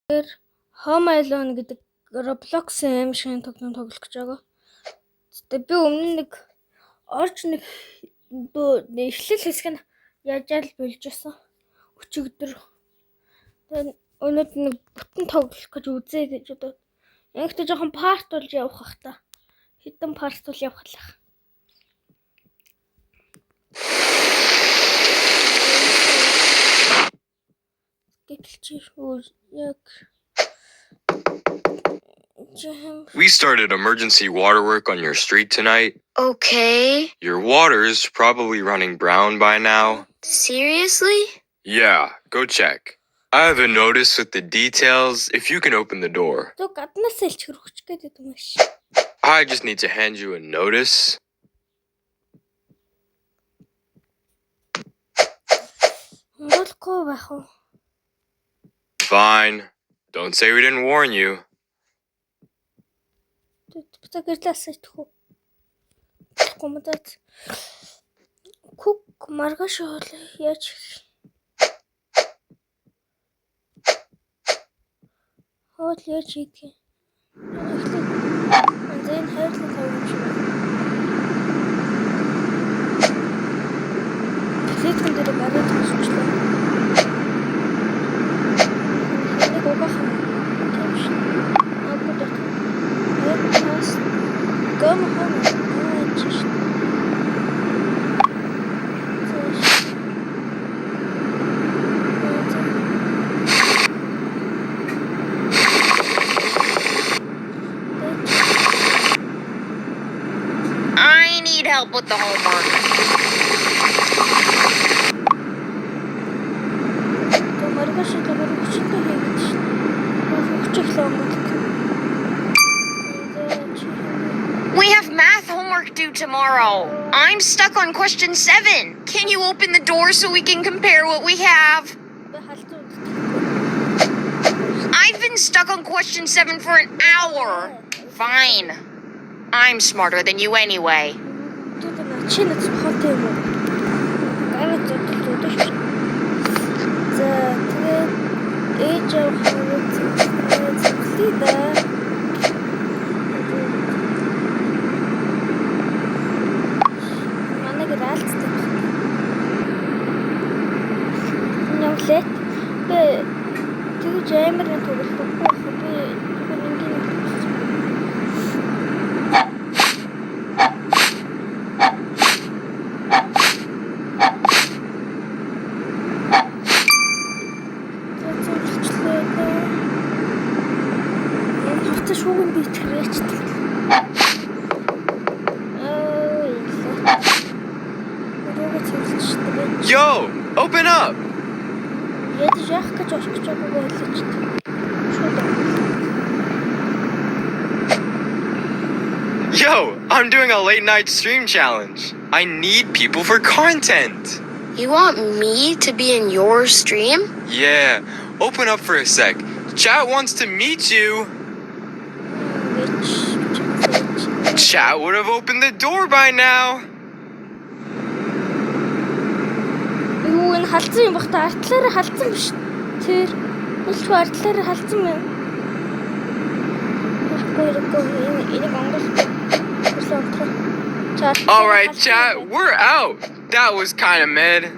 Тэр Home Alone гэдэг Roblox-ийн аим шиг тоглоом тоглох гэж байгаа. Тэгээ би өмнө нэг орж нэг эхлэл хэсэг нь яжаал болж байсан. Өчигдөр. Тэгээ өнөөдөр нэг бүтэн тоглох гэж үзье гэж одоо. Янгт жоохон парт болж явах бах та. Хэдэн парт бол явах лах. We started emergency water work on your street tonight. Okay. Your water's probably running brown by now. Seriously? Yeah, go check. I have a notice with the details if you can open the door. I just need to hand you a notice. Fine. Don't say we didn't warn you. I need help with the homework. We have math homework due tomorrow. I'm stuck on question 7. Can you open the door so we can compare what we have? I've been stuck on question 7 for an hour. Fine. I'm smarter than you anyway. Yo, open up! Yo, I'm doing a late night stream challenge. I need people for content. You want me to be in your stream? Yeah, open up for a sec. Chat wants to meet you. Chat would have opened the door by now. Alright, chat, we're out. That was kind of mid.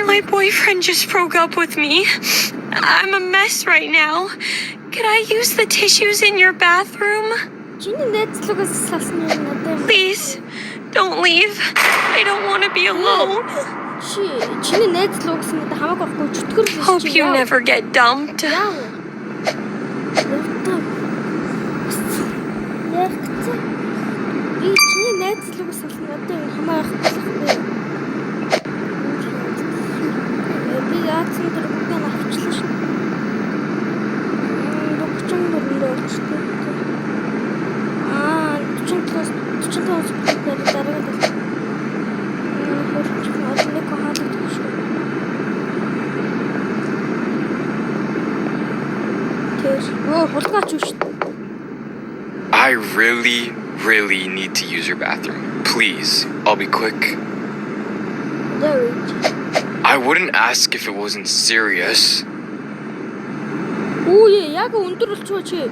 My boyfriend just broke up with me. I'm a mess right now. Could I use the tissues in your bathroom? Please, don't leave. I don't want to be alone. чиний найз л уу гэсэн мэт хамаагүй байхгүй чөтгөр л Hope you never get dumped. Яа. Яг чи. Би чиний найз л уу гэсэн одоо энэ хамаагүй байхгүй. Би яатсан тэр бүгдийг авчлаа шүү. Докчон мөрөндөө болчихсон. 45 дараа I really need to use your bathroom. Please, I'll be quick. I wouldn't ask if it wasn't serious. Үй яг өндөр болчихоо чи.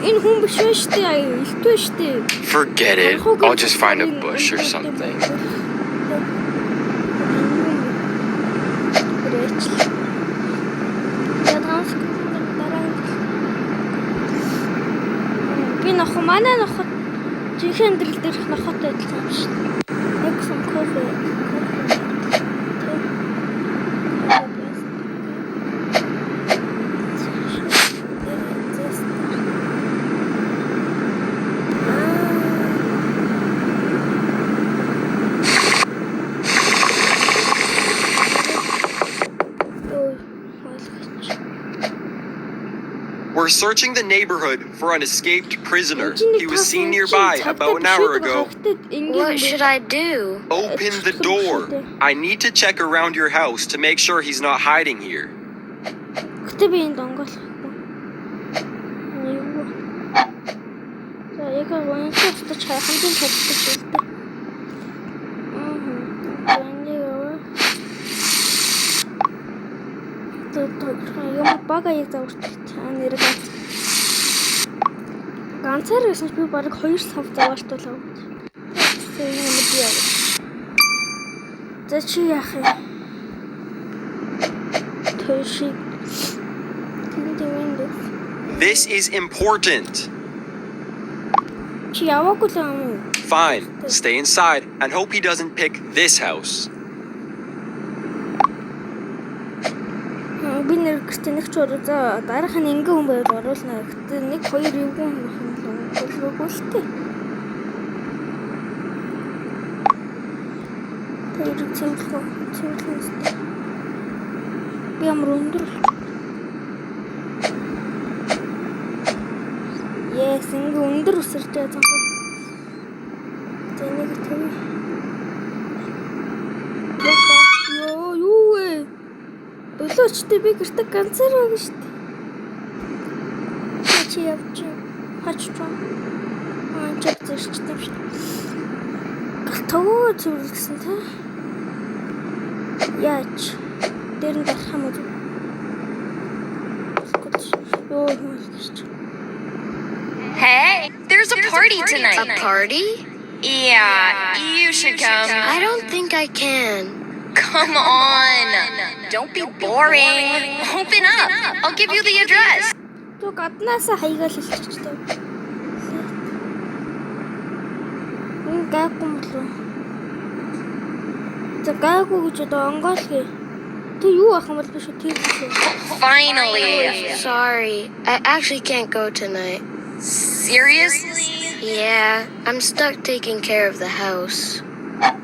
Энэ хүн биш шүү дээ. Илтвэ шүү дээ. Forget it. I'll just find a bush or something. Би нөх манай нөхөд жинхэнэ дрэл дээрх нөхөдтэй адилхан юм шүү. Яг сон кофе. We're searching the neighborhood for an escaped prisoner. He was seen nearby about an hour ago. What should I do? Open the door. I need to check around your house to make sure he's not hiding here. Гэтэ би энд онгойлохгүй. За яг гонцтой чайхандын чаддаг шүү дээ. Юм бага яг зауртай нэрэг ганцаар байсан би бараг 2 сав заваалтуулаа. Тэгээ юм би яа. За чи яах вэ? Төшиг. This is important. Чи яваагүй л юм. Fine. Stay inside and hope he doesn't pick this house. Би нэр гэртээ нэг ч ураа за дараах нь ингээ хүн байвал оруулна. Гэтэ нэг хоёр эвгүй хүн болоогүй л тээ. Тэр цэвэрлэх. Би ямар өндөр. Yes, ингээ өндөр өсөрч байгаа юм. Тэнийг төв. Юу вэ? Болоочтой би гэртээ ганцаар байгаа шүү дээ. Чи явж хаччаа. Чиг зэрчтэй шүү. Галтгоо зүрлсэн тэ. Яач. Дэрэн дарах юм уу? Hey, there's a party tonight. A party? Yeah, you should come. I don't think I can. Come on. Don't be boring. Open up. I'll give you the address. То гаднаасаа хаягаал хэлчихтэй. Гаагүй мөлөө. За гаагүй гэж одоо онгойлгоо. Тэ юу ах юм бол биш үү? Finally. Sorry, I actually can't go tonight. Seriously? Yeah, I'm stuck taking care of the house.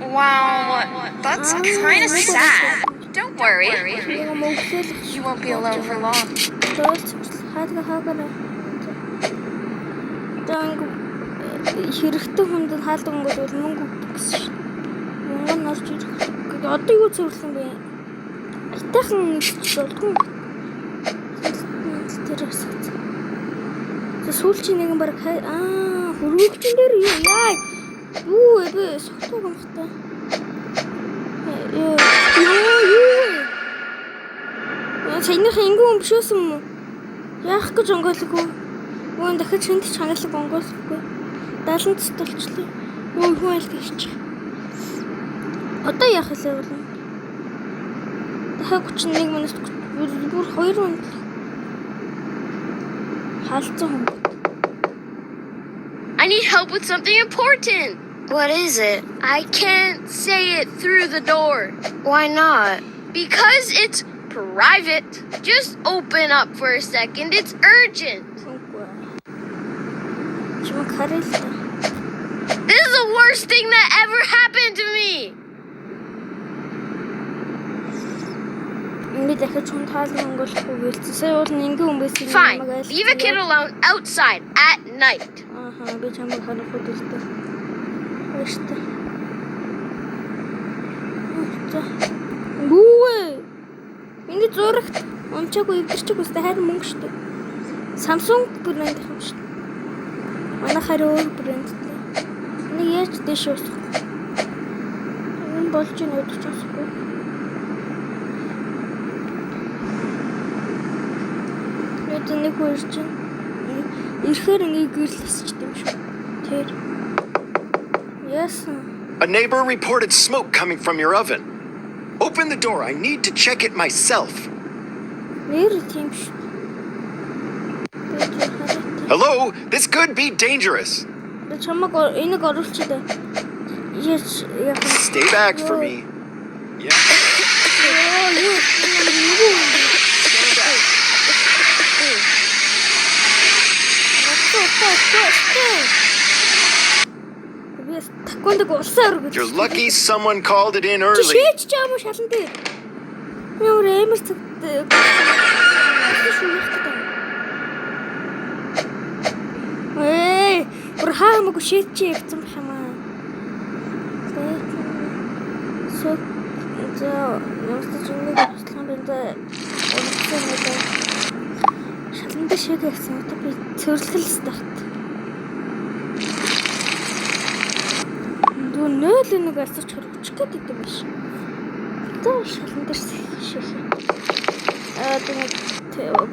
Wow, that's kind of sad. Don't worry. You won't be alone for long. Хэрэгтэй хүнд хаалт өнгөд мөнгө өгсөн шүү. Мөнгө нь орж ирэх. Одоо юу зөвлөсөн бэ? Айтайхан ч болдгүй. Тэр өсөж. Тэ сүүлчийн нэгэн баг хөрвүүлчин дээр юу яа? Юу бэ? Сохтог юм хта. Юу. Саяных ингүүн биш үсэн юм уу? Яах гэж онгойлгүй. Мөн дахиад шинэ чангалаг онгойлгүй. 70 цэцэлчлээ. Юу хүн айл гэж. Одоо яах вэ бол? Дахиад 31 минут бүр 2 минут. Халцсан хүн. I need help with something important. What is it? I can't say it through the door. Why not? Because it's private. Just open up for a second. It's urgent. Үгүй. Чимээ харъя л да. This is the worst thing that ever happened to me. Ингээд дахиж хүн таалан өнгөлөхгүй гэлцээ. Сая уул ингийн хүн байсан юм Fine. айлтсан. Leave a kid alone outside at night. Ааха, би чамайг харах хөдөлтөө. Баяртай. Үгүй. Миний зурагт унчаагүй эвдэрчих үстэй харин мөнгө штэ. Samsung брэнд юм штэ. Манай харин өөр брэндтэй. Нэг яаж дэш уусах. Энэ болж ийн удаж усахгүй. Өөдөө нэг үрж ийн. Ирэхээр ингээ гэрлэсчихдээ юм шүү. Тэр. Yes. A neighbor reported smoke coming from your oven. Open the door. I need to check it myself. Нэр тийм шүү. Hello? This could be dangerous. Чамаг энийг оруулчих даа. Yes. Stay back for me. Yeah. You're lucky someone called it in early. Шийдэж чам уу шалан дээр. Ямар эмэр цагтай. Бүр хаамаг шийдэж явцсан юм аа. So ямарч нэг туслах юм байна. Шалан дээр шийдэж явцсан. Одоо би цэвэрлэл старт. Нөөл нэг алсаж хөрвчих гээд идэв биш. Одоо шалан дээр шийх.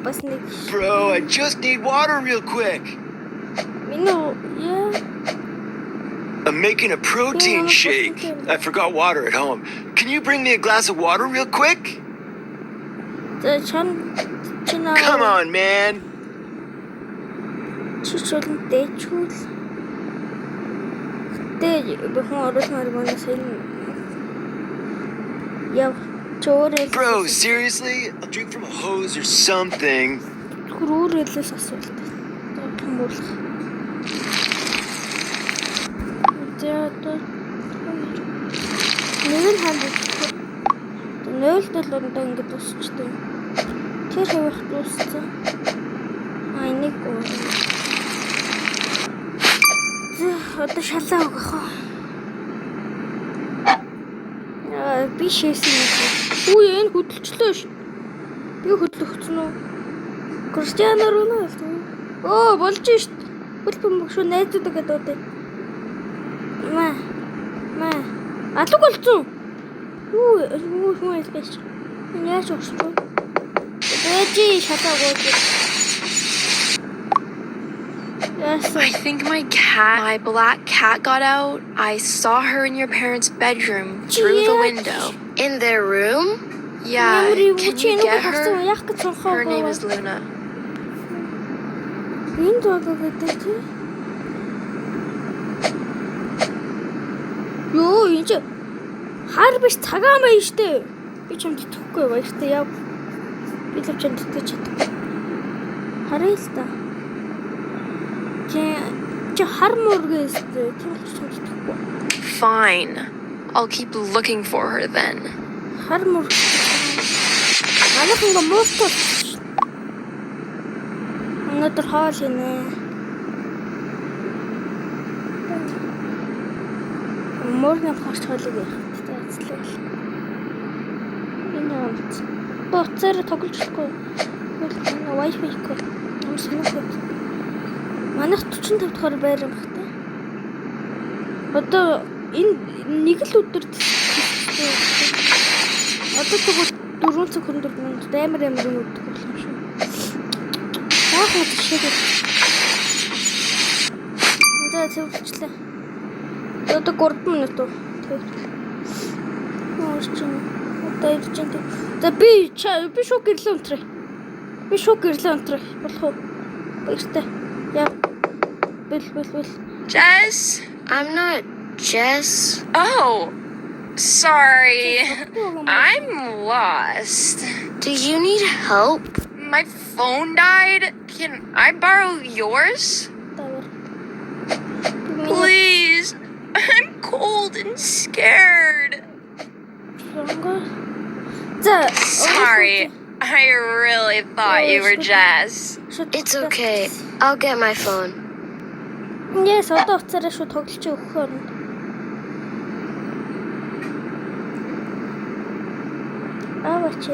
Бас нэг. Bro, I just need water real quick. Yeah. I'm making a protein shake. I forgot water at home. Can you bring me a glass of water real quick? Come on, man. Bro, seriously? I'll drink from a hose or something. Одоо шалаа өгөх үү. Би шээсэн юм. Үгүй энэ хөдөлчлөө ш. Би хөдлөгцөн үү? Криштиано Роналдо. Оо болж ш. Хөлбөмбөг шүү найзуудаг гэдэг. Маа. Алуг болцсон. Үгүй хүн ялгаач. Энэ яаж өгсөн? Дэжи шатаа гоо. I think my black cat got out. I saw her in your parents' bedroom through the window. In their room? Yeah, can you get her? Her name is Luna. Ёо, энэ хар биш цагаан байна штэ. Би ч юм тэтгэхгүй баяртай яв. Би л ч юм тэтгэж чадахгүй. Харъя л та. Fine. I'll keep looking for her then. Манайх 45 дахь байр юм хата. Одоо энэ нэг л өдөр одоо тэгвэл 4 цаг хөндөр минут амар юм өдөх болох юм шүү. Яах вэ шийдэх. Одоо цэвэрлэлээ. Одоо 3 минут уу. Одоо ирж байна. За би шок гэрлээ өнтрээ. Болох уу? Баяртай. Яа. Bill. Jess? I'm not Jess? Oh, sorry. I'm lost. Do you need help? My phone died. Can I borrow yours? Please. I'm cold and scared. Sorry. I really thought you were Jess. It's okay. I'll get my phone. Yes, одоо уцаараа шүү тоглож өгөхөөр. Аваач.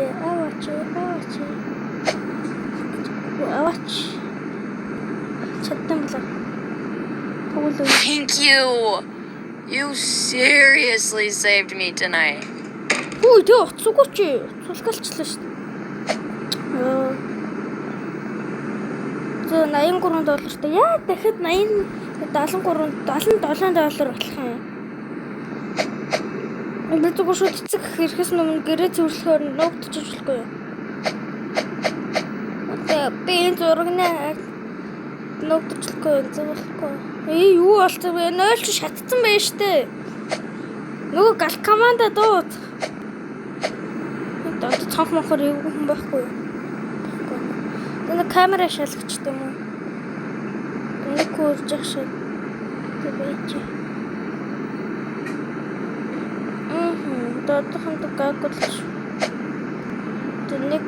Чадсан болоо. Тоглоо. Thank you. You seriously saved me tonight. Үй тэ уцсуугүй чи. Цулгалчлаа шүү. За $83. Яа дахиад $77 болох юм. Би зүгээр шууд эцэг хэрэгээс өмнө гэрээ цэвэрлэхээр ногдчих болохгүй юу? Тэгээ би энэ зурагнаа ногдчихгүй зөвлөхгүй. Юу болчих вэ? Нойлч шатцсан байж штэ. Нөгөө гал команда дууд. Одоо цонх мохор эвгүй хүн байхгүй юу? Энэ камера шалгачтай юм уу? Энэ көрж ахшаа. Тэвэж. Додхон дагагуулж. Тэнийг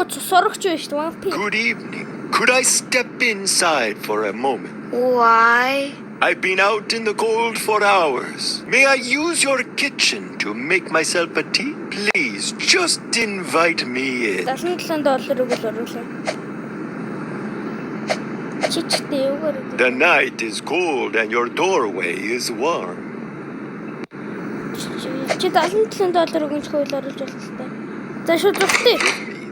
цусорогч байж шүү дээ. Good evening. Could I step inside for a moment? Why? I've been out in the cold for hours. May I use your kitchen to make myself a tea? Please, just invite me in. $77 өгөл оруулаа. Чичтэй өгөр. The night is cold and your doorway is warm. Чи $77 өгөн хөл оруулж байна. За шууд зүгтээ.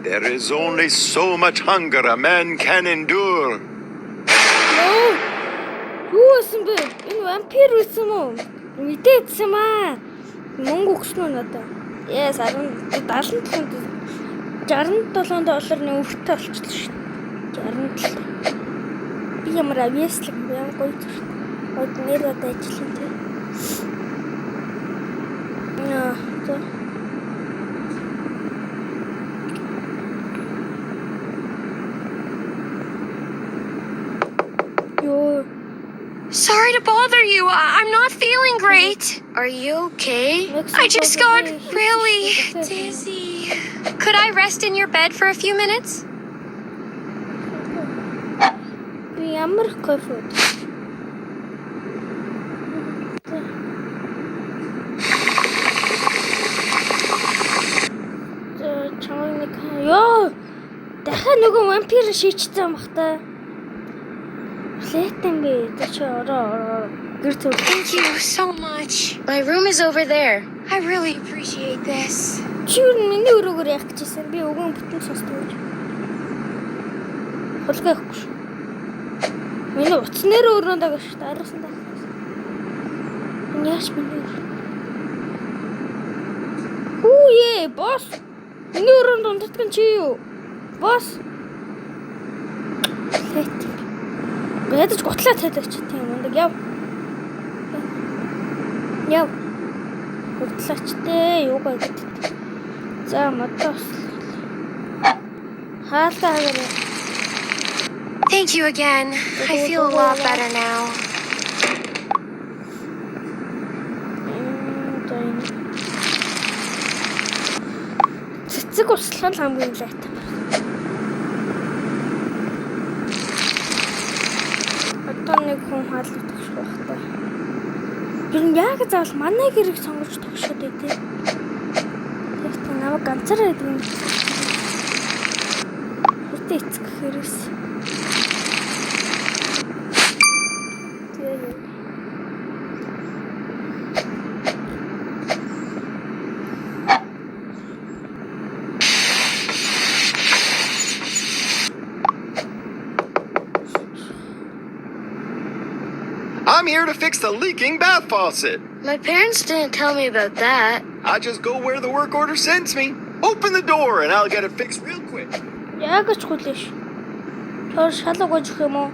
There is only so much hunger a man can endure. Юу гэсэн бэ? Энэ вампир үсэн үү? Мэдээдсэн маа. Мөнгө өгсөн үү надад? Yes, $67-ны өвөртэй болчихлоо шүү дээ. 67. Би ямар авьяаслаг юм гоё зүрх. Од нэр одоо ажиллана тий. Яа, за. Sorry to bother you. I'm not feeling great. Are you okay? I just got really dizzy. Could I rest in your bed for a few minutes? Би ямар кофе. Ёо. Дахиад нөгөө вампир шийдчихсэн бах та. Летэн би ч ороо гэр зүг. Thank you so much. My room is over there. I really appreciate this. Чи юу миний өрөөгөр яах гэжсэн? Би өгөн бүтэн сонсдог. Хулгай явахгүй шүү. Миний утас нэр өрөөнд байгаа шүү. Араас нь даа. Яаш миний. Хүүе, босс. Миний өрөөнд унтдаг нь чи юу? Босс. Лет. Ядаж гутлаа тавьдаг ч тийм ундаг яв. Яв. Гутлаач дээ юу гоё гэдэг. За модос. Хаалтаагаар. Thank you again. I feel a lot better now. Цэцэг услах нь хамгийн лайтай. Одоо нэг хүн хаалт тогших байх. Гэр нь яг заавал манай гэрийг сонгож тогшоод байдیں۔ Тэгтээ намайг ганцаараа идэв юм. Хурдан эцэг хэрэг. I'm here to fix the leaking bath faucet. My parents didn't tell me about that. I just go where the work order sends me. Open the door and I'll get it fixed real quick. Яг ч хүлээш. Тэр шалгаж өгөх юм уу?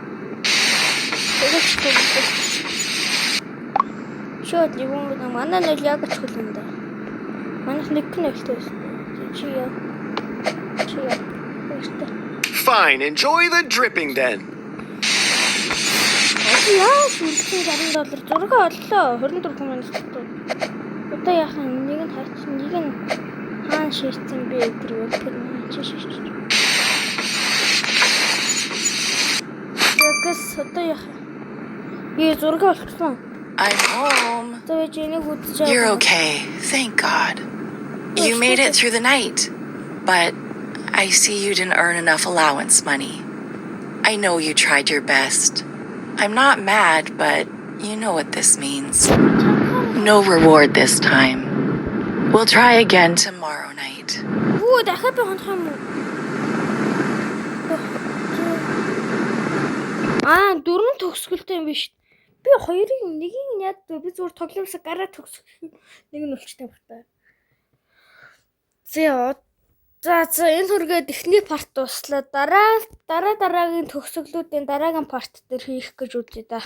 Тэгэж Шууд юм манай нэг яг ч хөлөндөө. Манайх нэг нэхтэйс. Чи яа. Fine, enjoy the dripping then. Яа, $60 зураг оллоо. 24 хүн онцлоо. Одоо яах вэ? Нэг нь хайч, нэг нь хаан ширцэн бэ гэдэг тэр чи ширч. Ягс одоо яах вэ? Зураг олсон. I'm home. You're You're okay. Thank God. You made it through the night. But I see you didn't earn enough allowance money. I know you tried your best. I'm not mad, but you know what this means. No reward this time. We'll try again tomorrow night. Оо дахиад би хонох юм уу? Дөрөв төгсгөлтэй юм биш. Би хоёрыг нэгийг яг би зүгээр тоглоомсоо гараа төгсөх нэг нь үлчтэй багтаа. За энэ хүргээд эхний парт дуслаа. Дараагийн төгсгөлүүдийн дараагийн парт дээр хийх гэж үзье да.